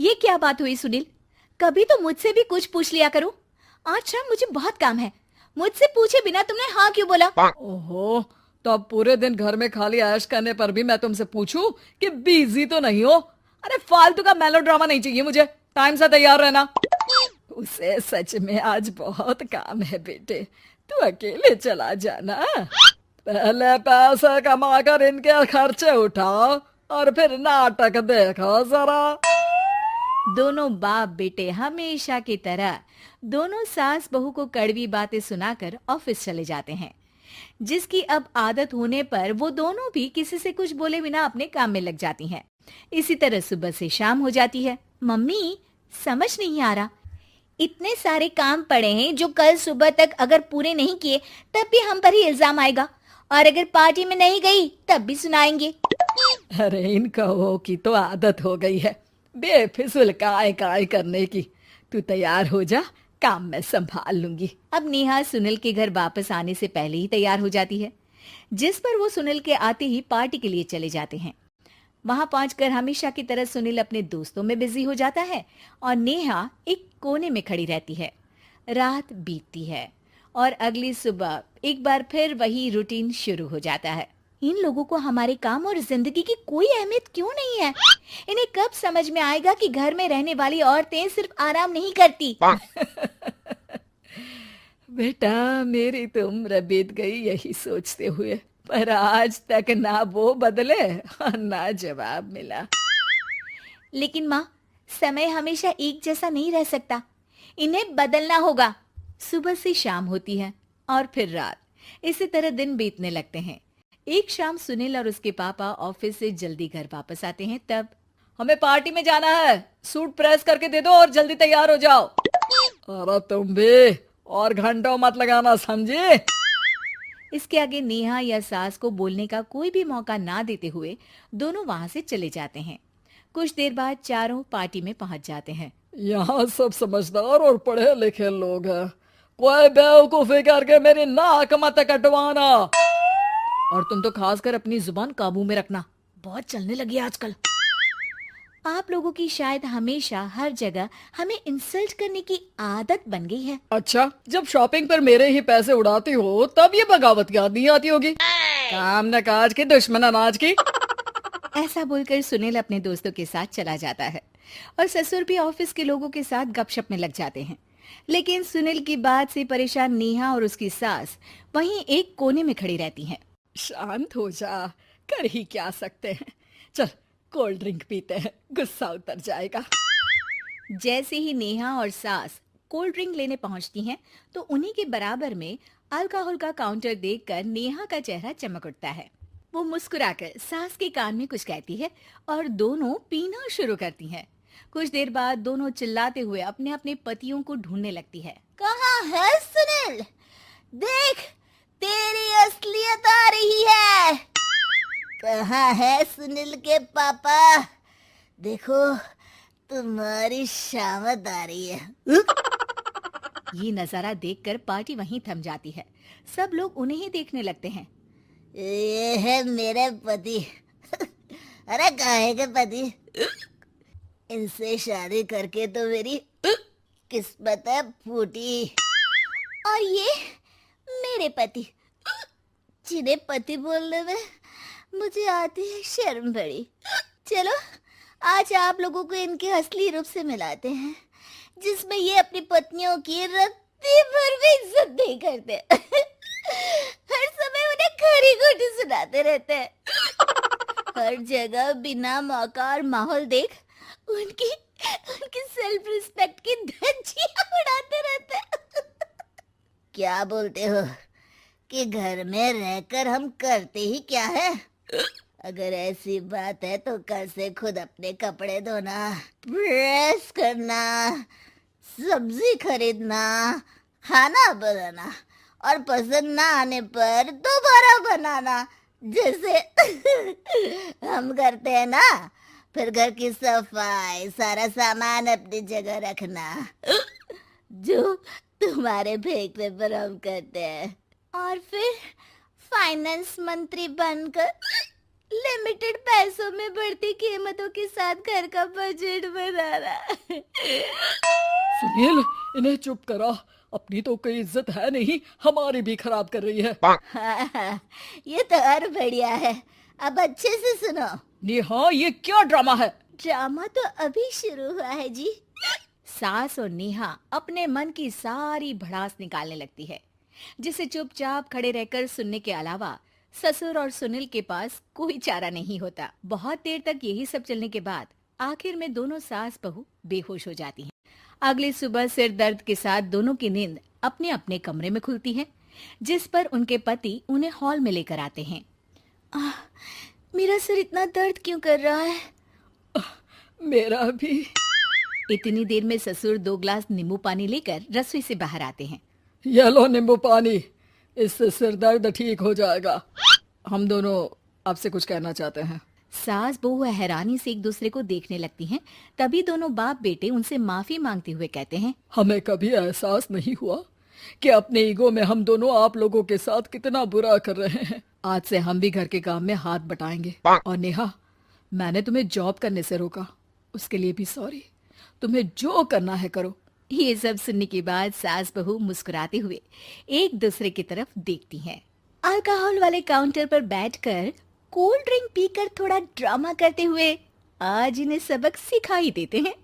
ये क्या बात हुई सुनील? कभी तो मुझसे भी कुछ पूछ लिया करो। आज शाम मुझे बहुत काम है। मुझसे पूछे बिना तुमने हाँ क्यों बोला? ओहो, तो अब पूरे दिन घर में खाली ऐश करने पर भी मैं तुमसे पूछूं कि बिजी तो नहीं हो? अरे फालतू का मेलोड्रामा नहीं चाहिए मुझे। टाइम से तैयार रहना। उसे सच में आज बहुत काम है बेटे, तू अकेले चला जाना। पहले पैसे कमा कर इनके खर्चे उठाओ और फिर नाटक देखो जरा। दोनों बाप बेटे हमेशा की तरह दोनों सास बहू को कड़वी बातें सुनाकर ऑफिस चले जाते हैं, जिसकी अब आदत होने पर वो दोनों भी किसी से कुछ बोले बिना अपने काम में लग जाती हैं। इसी तरह सुबह से शाम हो जाती है। मम्मी, समझ नहीं आ रहा, इतने सारे काम पड़े हैं जो कल सुबह तक अगर पूरे नहीं किए तब भी हम पर ही इल्जाम आएगा, और अगर पार्टी में नहीं गई तब भी सुनाएंगे। अरे इन कहो की तो आदत हो गई है बेफिजुल काय काय करने की। तू तैयार हो जा, काम मैं संभाल लूंगी। अब नेहा सुनील के घर वापस आने से पहले ही तैयार हो जाती है, जिस पर वो सुनील के आते ही पार्टी के लिए चले जाते हैं। वहां पहुंचकर हमेशा की तरह सुनील अपने दोस्तों में बिजी हो जाता है और नेहा एक कोने में खड़ी रहती है। रात बीतती है और अगली सुबह एक बार फिर वही रूटीन शुरू हो जाता है। इन लोगों को हमारे काम और जिंदगी की कोई अहमियत क्यों नहीं है? इन्हें कब समझ में आएगा कि घर में रहने वाली औरतें सिर्फ आराम नहीं करती। बेटा, मेरी तो उम्र बीत गई यही सोचते हुए, पर आज तक ना वो बदले और ना जवाब मिला। लेकिन माँ, समय हमेशा एक जैसा नहीं रह सकता, इन्हें बदलना होगा। सुबह से शाम होती है और फिर रात। इसी तरह दिन बीतने लगते हैं। एक शाम सुनील और उसके पापा ऑफिस से जल्दी घर वापस आते हैं। तब हमें पार्टी में जाना है, सूट प्रेस करके दे दो और जल्दी तैयार हो जाओ। अरे तुम भी और घंटों मत लगाना, समझे? इसके आगे नेहा या सास को बोलने का कोई भी मौका ना देते हुए दोनों वहां से चले जाते हैं। कुछ देर बाद चारों पार्टी में पहुंच जाते हैं। यहाँ सब समझदार और पढ़े लिखे लोग हैं, कोई बेवकूफी करके मेरी नाक मत कटवाना। और तुम तो खासकर अपनी जुबान काबू में रखना, बहुत चलने लगी है आजकल। आप लोगों की शायद हमेशा हर जगह हमें इंसल्ट करने की आदत बन गई है। अच्छा, जब शॉपिंग पर मेरे ही पैसे उड़ाती हो तब ये बगावत याद नहीं आती होगी। काम न काज की, दुश्मन अनाज की। ऐसा बोलकर सुनील अपने दोस्तों के साथ चला जाता है और ससुर भी ऑफिस के लोगों के साथ गपशप में लग जाते हैं। लेकिन सुनील की बात से परेशान नेहा और उसकी सास वहीं एक कोने में खड़ी रहती हैं। शांत हो जा, कर ही क्या सकते हैं। चल कोल्ड ड्रिंक पीते हैं, गुस्सा उतर जाएगा। जैसे ही नेहा और सास कोल्ड ड्रिंक लेने पहुंचती हैं, तो उन्हीं के बराबर में अल्कोहल का काउंटर देखकर नेहा का चेहरा चमक उठता है। वो मुस्कुराकर सास के कान में कुछ कहती है और दोनों पीना शुरू करती हैं। कुछ देर बाद दोनों चिल्लाते हुए अपने अपने पतियों को ढूंढने लगती है। कहाँ है सुनील? देख, तेरी असलियत आ रही है। कहाँ है सुनील के पापा? देखो, तुम्हारी शामत आ रही है। ये नजारा देखकर पार्टी वहीं थम जाती है। सब लोग उन्हें ही देखने लगते हैं। ये है मेरे पति। अरे काहे के पति? इनसे शादी करके तो मेरी किस्मत है फूटी। और ये मेरे पति, जिन्हें पति बोलने में मुझे आती है शर्म बड़ी। चलो आज आप लोगों को इनके असली रूप से मिलाते हैं, जिसमें ये अपनी पत्नियों की रत्ती भर भी इज्जत नहीं करते। हर समय उन्हें खरी खोटी सुनाते रहते हैं। हर जगह बिना मौका और माहौल देख उनकी उनकी सेल्फ रिस्पेक्ट की धज्जियां उड़ाते रहते हैं। क्या बोलते हो कि घर में रहकर हम करते ही क्या है? अगर ऐसी बात है तो कल से खुद अपने कपड़े धोना, प्रेस करना, सब्जी खरीदना, खाना बनाना और पसंद ना आने पर दोबारा बनाना, जैसे हम करते हैं ना। फिर घर की सफाई, सारा सामान अपनी जगह रखना, जो तुम्हारे फेंकने पर हम करते हैं। और फिर फाइनेंस मंत्री बनकर लिमिटेड पैसों में बढ़ती कीमतों के साथ घर का बजट बनाना। सुनील, इन्हें चुप करा। अपनी तो कोई इज्जत है नहीं, हमारी भी खराब कर रही है। हाँ, ये तो और बढ़िया है। अब अच्छे से सुनो। नेहा, ये क्या ड्रामा है? ड्रामा तो अभी शुरू हुआ है जी। सास और नेहा अपने मन की सारी भड़ास निकालने लगती है, जिसे चुपचाप खड़े रहकर सुनने के अलावा ससुर और सुनील के पास कोई चारा नहीं होता। बहुत देर तक यही सब चलने के बाद आखिर में दोनों सास बहू बेहोश हो जाती हैं। अगली सुबह सिर दर्द के साथ दोनों की नींद अपने अपने कमरे में खुलती है, जिस पर उनके पति उन्हें हॉल में लेकर आते हैं। मेरा सिर इतना दर्द क्यों कर रहा है? मेरा भी। इतनी देर में ससुर 2 ग्लास नींबू पानी लेकर रसोई से बाहर आते हैं। ये लो नींबू पानी, इससे सिर दर्द ठीक हो जाएगा। हम दोनों आपसे कुछ कहना चाहते हैं। सास बहू हैरानी से एक दूसरे को देखने लगती हैं। तभी दोनों बाप बेटे उनसे माफी मांगते हुए कहते हैं, हमें कभी एहसास नहीं हुआ कि अपने ईगो में हम दोनों आप लोगों के साथ कितना बुरा कर रहे हैं। आज से हम भी घर के काम में हाथ बटाएंगे। और नेहा, मैंने तुम्हें जॉब करने से रोका, उसके लिए भी सॉरी। तुम्हें जो करना है करो। ये सब सुनने के बाद सास बहू मुस्कुराते हुए एक दूसरे की तरफ देखती हैं। अल्कोहल वाले काउंटर पर बैठकर कोल्ड ड्रिंक पीकर थोड़ा ड्रामा करते हुए आज इन्हें सबक सिखा ही देते हैं।